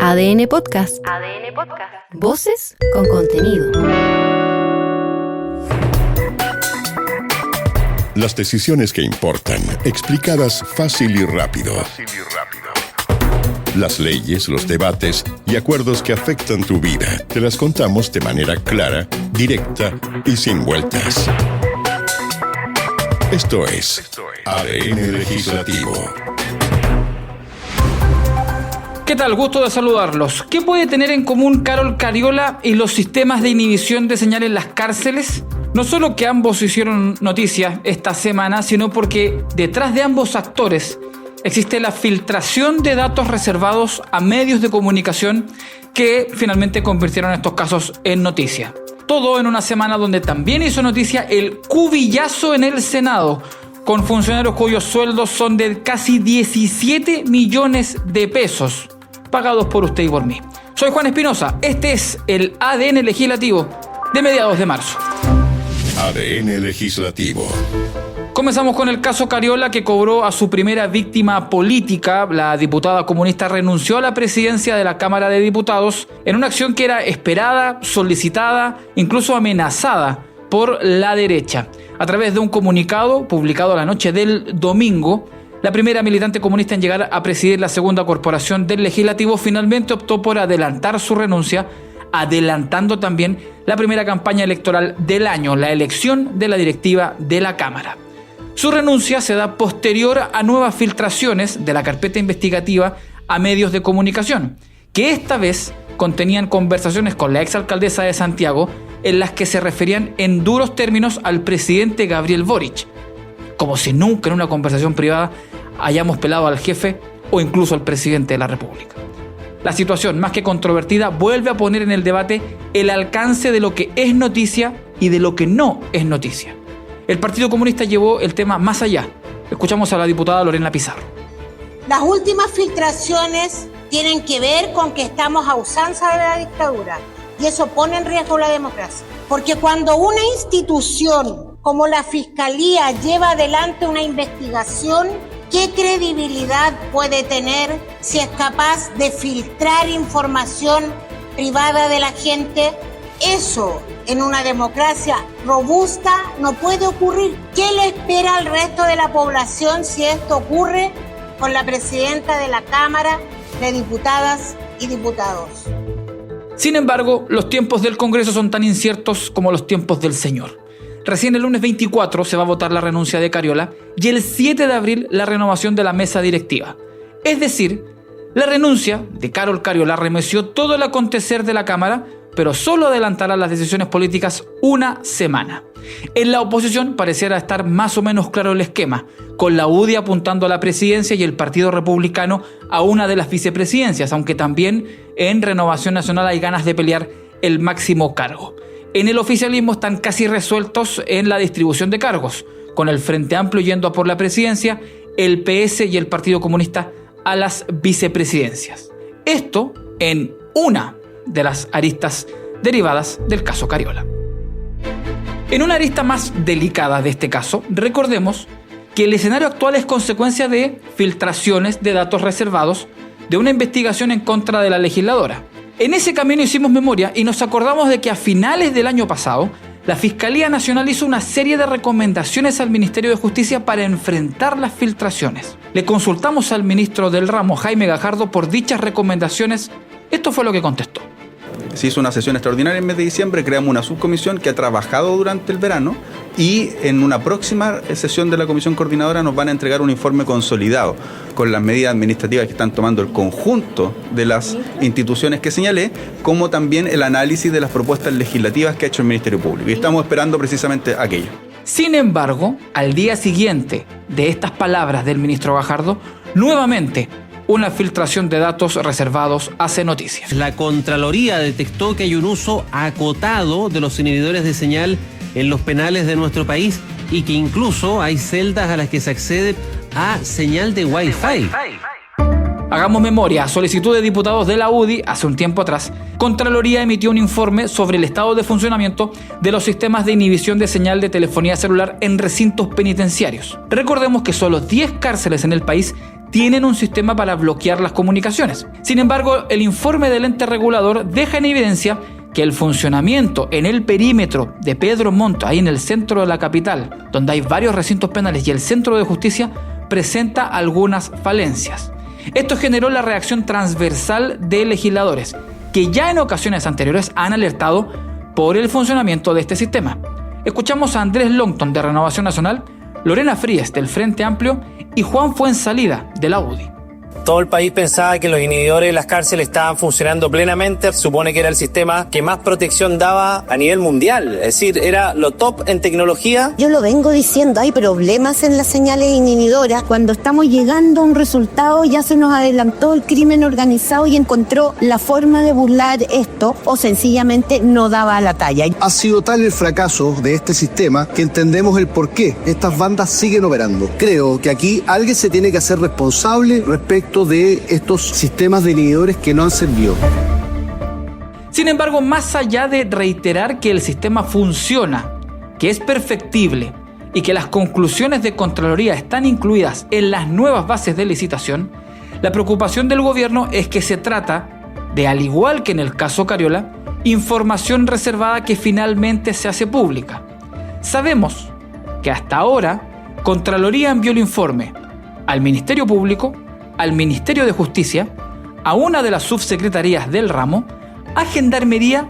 ADN Podcast. ADN Podcast. Voces con contenido. Las decisiones que importan, explicadas fácil y rápido. Las leyes, los debates y acuerdos que afectan tu vida, te las contamos de manera clara, directa y sin vueltas. Esto es ADN Legislativo. ¿Qué tal? Gusto de saludarlos. ¿Qué puede tener en común Carol Cariola y los sistemas de inhibición de señal en las cárceles? No solo que ambos hicieron noticia esta semana, sino porque detrás de ambos actores existe la filtración de datos reservados a medios de comunicación que finalmente convirtieron estos casos en noticia. Todo en una semana donde también hizo noticia el cubillazo en el Senado, con funcionarios cuyos sueldos son de casi 17 millones de pesos, pagados por usted y por mí. Soy Juan Espinosa, este es el ADN Legislativo de mediados de marzo. ADN Legislativo. Comenzamos con el caso Cariola, que cobró a su primera víctima política. La diputada comunista renunció a la presidencia de la Cámara de Diputados en una acción que era esperada, solicitada, incluso amenazada por la derecha. A través de un comunicado publicado la noche del domingo, la primera militante comunista en llegar a presidir la segunda corporación del Legislativo finalmente optó por adelantar su renuncia, adelantando también la primera campaña electoral del año, la elección de la directiva de la Cámara. Su renuncia se da posterior a nuevas filtraciones de la carpeta investigativa a medios de comunicación, que esta vez contenían conversaciones con la exalcaldesa de Santiago en las que se referían en duros términos al presidente Gabriel Boric, como si nunca en una conversación privada hayamos pelado al jefe o incluso al presidente de la República. La situación, más que controvertida, vuelve a poner en el debate el alcance de lo que es noticia y de lo que no es noticia. El Partido Comunista llevó el tema más allá. Escuchamos a la diputada Lorena Pizarro. Las últimas filtraciones tienen que ver con que estamos a usanza de la dictadura y eso pone en riesgo la democracia. Porque cuando una institución como la Fiscalía lleva adelante una investigación, ¿qué credibilidad puede tener si es capaz de filtrar información privada de la gente? Eso en una democracia robusta no puede ocurrir. ¿Qué le espera al resto de la población si esto ocurre con la presidenta de la Cámara de Diputadas y Diputados? Sin embargo, los tiempos del Congreso son tan inciertos como los tiempos del Señor. Recién el lunes 24 se va a votar la renuncia de Cariola y el 7 de abril la renovación de la mesa directiva. Es decir, la renuncia de Carol Cariola remeció todo el acontecer de la Cámara, pero solo adelantará las decisiones políticas una semana. En la oposición pareciera estar más o menos claro el esquema, con la UDI apuntando a la presidencia y el Partido Republicano a una de las vicepresidencias, aunque también en Renovación Nacional hay ganas de pelear el máximo cargo. En el oficialismo están casi resueltos en la distribución de cargos, con el Frente Amplio yendo a por la presidencia, el PS y el Partido Comunista a las vicepresidencias. Esto en una de las aristas derivadas del caso Cariola. En una arista más delicada de este caso, recordemos que el escenario actual es consecuencia de filtraciones de datos reservados de una investigación en contra de la legisladora. En ese camino hicimos memoria y nos acordamos de que a finales del año pasado, la Fiscalía Nacional hizo una serie de recomendaciones al Ministerio de Justicia para enfrentar las filtraciones. Le consultamos al ministro del ramo, Jaime Gajardo, por dichas recomendaciones. Esto fue lo que contestó. Se hizo una sesión extraordinaria en el mes de diciembre, creamos una subcomisión que ha trabajado durante el verano y en una próxima sesión de la comisión coordinadora nos van a entregar un informe consolidado con las medidas administrativas que están tomando el conjunto de las instituciones que señalé, como también el análisis de las propuestas legislativas que ha hecho el Ministerio Público. Y estamos esperando precisamente aquello. Sin embargo, al día siguiente de estas palabras del ministro Gajardo, nuevamente una filtración de datos reservados hace noticias. La Contraloría detectó que hay un uso acotado de los inhibidores de señal en los penales de nuestro país y que incluso hay celdas a las que se accede a señal de Wi-Fi. Hagamos memoria, a solicitud de diputados de la UDI, hace un tiempo atrás, Contraloría emitió un informe sobre el estado de funcionamiento de los sistemas de inhibición de señal de telefonía celular en recintos penitenciarios. Recordemos que solo 10 cárceles en el país tienen un sistema para bloquear las comunicaciones. Sin embargo, el informe del ente regulador deja en evidencia que el funcionamiento en el perímetro de Pedro Montt, ahí en el centro de la capital, donde hay varios recintos penales, y el centro de justicia, presenta algunas falencias. Esto generó la reacción transversal de legisladores, que ya en ocasiones anteriores han alertado por el funcionamiento de este sistema. Escuchamos a Andrés Longton de Renovación Nacional, Lorena Fríes del Frente Amplio y Juan Fuenzalida de la UDI. Todo el país pensaba que los inhibidores de las cárceles estaban funcionando plenamente. Supone que era el sistema que más protección daba a nivel mundial. Es decir, era lo top en tecnología. Yo lo vengo diciendo, hay problemas en las señales inhibidoras. Cuando estamos llegando a un resultado ya se nos adelantó el crimen organizado y encontró la forma de burlar esto o sencillamente no daba la talla. Ha sido tal el fracaso de este sistema que entendemos el por qué estas bandas siguen operando. Creo que aquí alguien se tiene que hacer responsable respecto de estos sistemas de inhibidores que no han servido. Sin embargo, más allá de reiterar que el sistema funciona, que es perfectible y que las conclusiones de Contraloría están incluidas en las nuevas bases de licitación, la preocupación del gobierno es que se trata de, al igual que en el caso Cariola, información reservada que finalmente se hace pública. Sabemos que hasta ahora Contraloría envió el informe al Ministerio Público, al Ministerio de Justicia, a una de las subsecretarías del ramo, a Gendarmería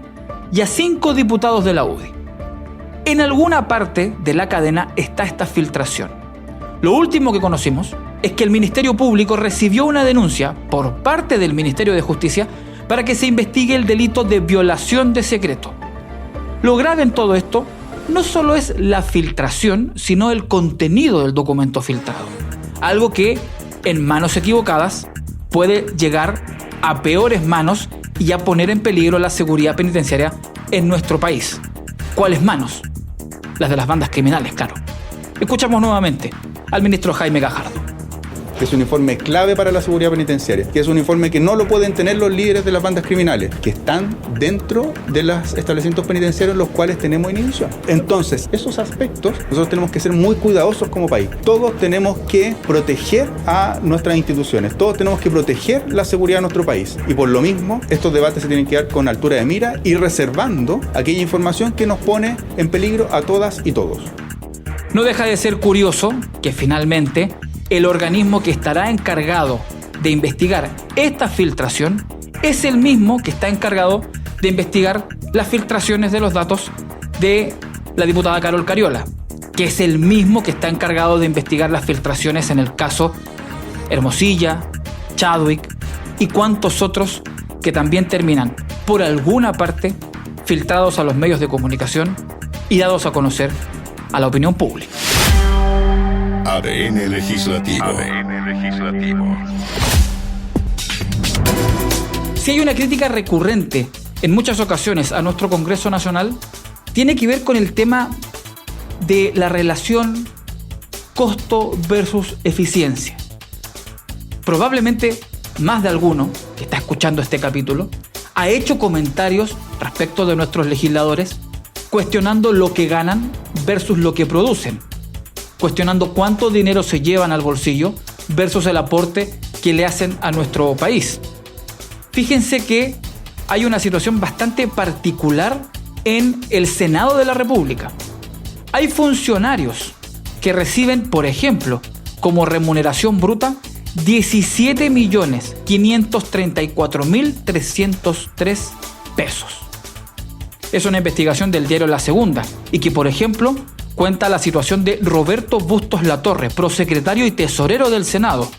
y a 5 diputados de la UDI. En alguna parte de la cadena está esta filtración. Lo último que conocimos es que el Ministerio Público recibió una denuncia por parte del Ministerio de Justicia para que se investigue el delito de violación de secreto. Lo grave en todo esto no solo es la filtración, sino el contenido del documento filtrado. Algo que en manos equivocadas puede llegar a peores manos y a poner en peligro la seguridad penitenciaria en nuestro país. ¿Cuáles manos? Las de las bandas criminales, claro. Escuchamos nuevamente al ministro Jaime Gajardo. Que es un informe clave para la seguridad penitenciaria, que es un informe que no lo pueden tener los líderes de las bandas criminales, que están dentro de los establecimientos penitenciarios en los cuales tenemos inhibición. Entonces, esos aspectos, nosotros tenemos que ser muy cuidadosos como país. Todos tenemos que proteger a nuestras instituciones, todos tenemos que proteger la seguridad de nuestro país. Y por lo mismo, estos debates se tienen que dar con altura de mira y reservando aquella información que nos pone en peligro a todas y todos. No deja de ser curioso que finalmente el organismo que estará encargado de investigar esta filtración es el mismo que está encargado de investigar las filtraciones de los datos de la diputada Carol Cariola, que es el mismo que está encargado de investigar las filtraciones en el caso Hermosilla, Chadwick y cuantos otros que también terminan por alguna parte filtrados a los medios de comunicación y dados a conocer a la opinión pública. ADN Legislativo. Si hay una crítica recurrente en muchas ocasiones a nuestro Congreso Nacional, tiene que ver con el tema de la relación costo versus eficiencia. Probablemente más de alguno que está escuchando este capítulo ha hecho comentarios respecto de nuestros legisladores cuestionando lo que ganan versus lo que producen, cuestionando cuánto dinero se llevan al bolsillo versus el aporte que le hacen a nuestro país. Fíjense que hay una situación bastante particular en el Senado de la República. Hay funcionarios que reciben, por ejemplo, como remuneración bruta 17.534.303 pesos. Es una investigación del diario La Segunda y que, por ejemplo, cuenta la situación de Roberto Bustos Latorre, prosecretario y tesorero del Senado,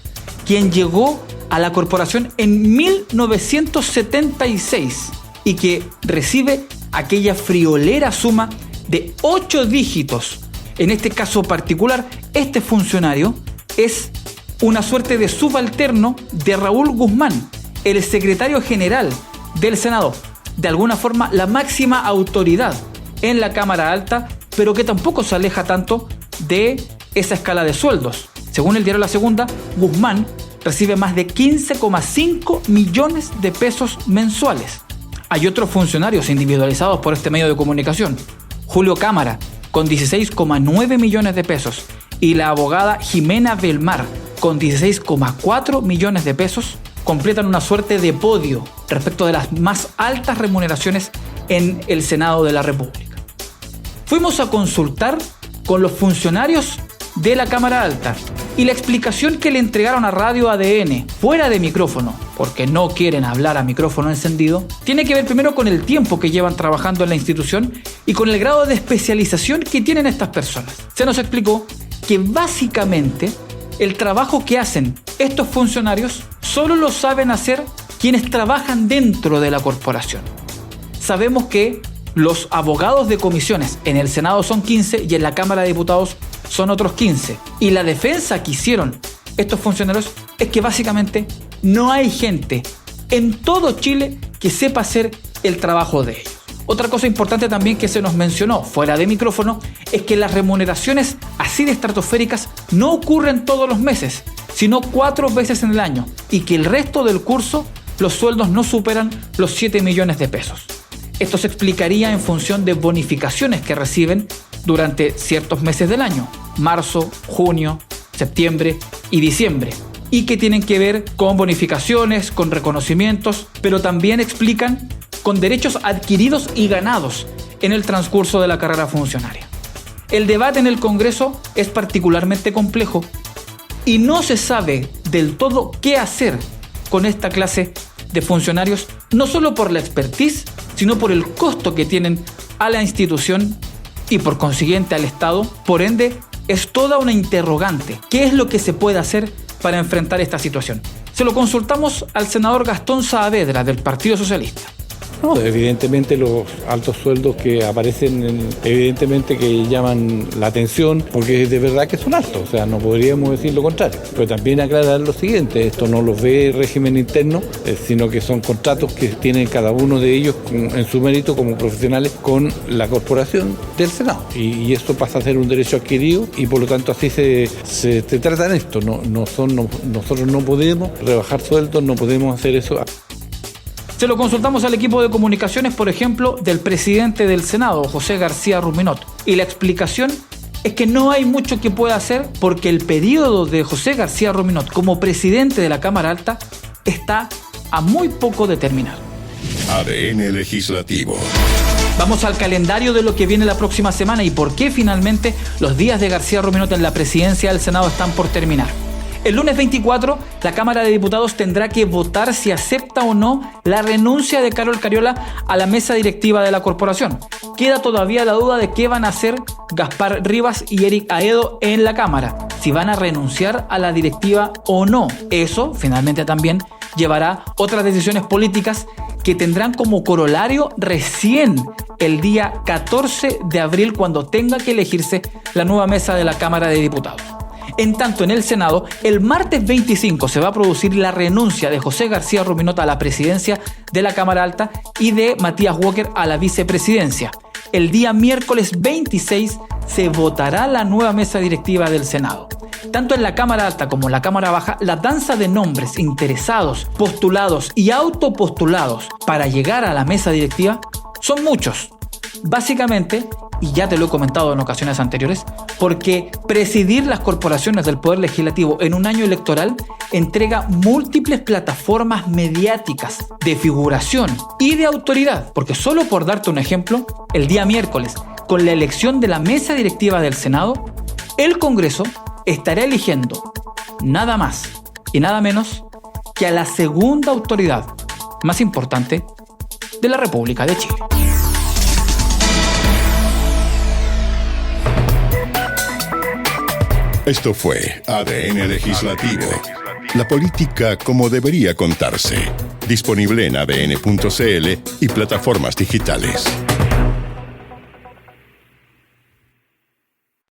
quien llegó a la corporación en 1976 y que recibe aquella friolera suma de 8 dígitos. En este caso particular, este funcionario es una suerte de subalterno de Raúl Guzmán, el secretario general del Senado, de alguna forma la máxima autoridad en la Cámara Alta, pero que tampoco se aleja tanto de esa escala de sueldos. Según el diario La Segunda, Guzmán recibe más de 15,5 millones de pesos mensuales. Hay otros funcionarios individualizados por este medio de comunicación. Julio Cámara, con 16,9 millones de pesos, y la abogada Jimena Belmar, con 16,4 millones de pesos, completan una suerte de podio respecto de las más altas remuneraciones en el Senado de la República. Fuimos a consultar con los funcionarios de la Cámara Alta y la explicación que le entregaron a Radio ADN fuera de micrófono, porque no quieren hablar a micrófono encendido, tiene que ver primero con el tiempo que llevan trabajando en la institución y con el grado de especialización que tienen estas personas. Se nos explicó que básicamente el trabajo que hacen estos funcionarios solo lo saben hacer quienes trabajan dentro de la corporación. Sabemos que los abogados de comisiones en el Senado son 15 y en la Cámara de Diputados son otros 15. Y la defensa que hicieron estos funcionarios es que básicamente no hay gente en todo Chile que sepa hacer el trabajo de ellos. Otra cosa importante también que se nos mencionó fuera de micrófono es que las remuneraciones así de estratosféricas no ocurren todos los meses, sino 4 veces en el año, y que el resto del curso los sueldos no superan los 7 millones de pesos. Esto se explicaría en función de bonificaciones que reciben durante ciertos meses del año, marzo, junio, septiembre y diciembre, y que tienen que ver con bonificaciones, con reconocimientos, pero también explican con derechos adquiridos y ganados en el transcurso de la carrera funcionaria. El debate en el Congreso es particularmente complejo y no se sabe del todo qué hacer con esta clase de funcionarios, no solo por la expertise, sino por el costo que tienen a la institución y por consiguiente al Estado. Por ende, es toda una interrogante. ¿Qué es lo que se puede hacer para enfrentar esta situación? Se lo consultamos al senador Gastón Saavedra del Partido Socialista. No, evidentemente los altos sueldos que aparecen, evidentemente que llaman la atención, porque de verdad que son altos, o sea, no podríamos decir lo contrario. Pero también aclarar lo siguiente, esto no los ve el régimen interno, sino que son contratos que tienen cada uno de ellos en su mérito como profesionales con la corporación del Senado. Y esto pasa a ser un derecho adquirido y por lo tanto así se trata en esto. Nosotros no podemos rebajar sueldos, no podemos hacer eso. Se lo consultamos al equipo de comunicaciones, por ejemplo, del presidente del Senado, José García Ruminot, y la explicación es que no hay mucho que pueda hacer porque el periodo de José García Ruminot como presidente de la Cámara Alta está a muy poco de terminar. ADN Legislativo. Vamos al calendario de lo que viene la próxima semana y por qué finalmente los días de García Ruminot en la presidencia del Senado están por terminar. El lunes 24, la Cámara de Diputados tendrá que votar si acepta o no la renuncia de Carol Cariola a la mesa directiva de la corporación. Queda todavía la duda de qué van a hacer Gaspar Rivas y Eric Aedo en la Cámara, si van a renunciar a la directiva o no. Eso, finalmente, también llevará otras decisiones políticas que tendrán como corolario recién el día 14 de abril, cuando tenga que elegirse la nueva mesa de la Cámara de Diputados. En tanto, en el Senado, el martes 25 se va a producir la renuncia de José García Ruminot a la presidencia de la Cámara Alta y de Matías Walker a la vicepresidencia. El día miércoles 26 se votará la nueva mesa directiva del Senado. Tanto en la Cámara Alta como en la Cámara Baja, la danza de nombres interesados, postulados y autopostulados para llegar a la mesa directiva son muchos. Básicamente, y ya te lo he comentado en ocasiones anteriores, porque presidir las corporaciones del Poder Legislativo en un año electoral entrega múltiples plataformas mediáticas de figuración y de autoridad. Porque solo por darte un ejemplo, el día miércoles, con la elección de la mesa directiva del Senado, el Congreso estará eligiendo nada más y nada menos que a la segunda autoridad más importante de la República de Chile. Esto fue ADN Legislativo. La política como debería contarse. Disponible en adn.cl y plataformas digitales.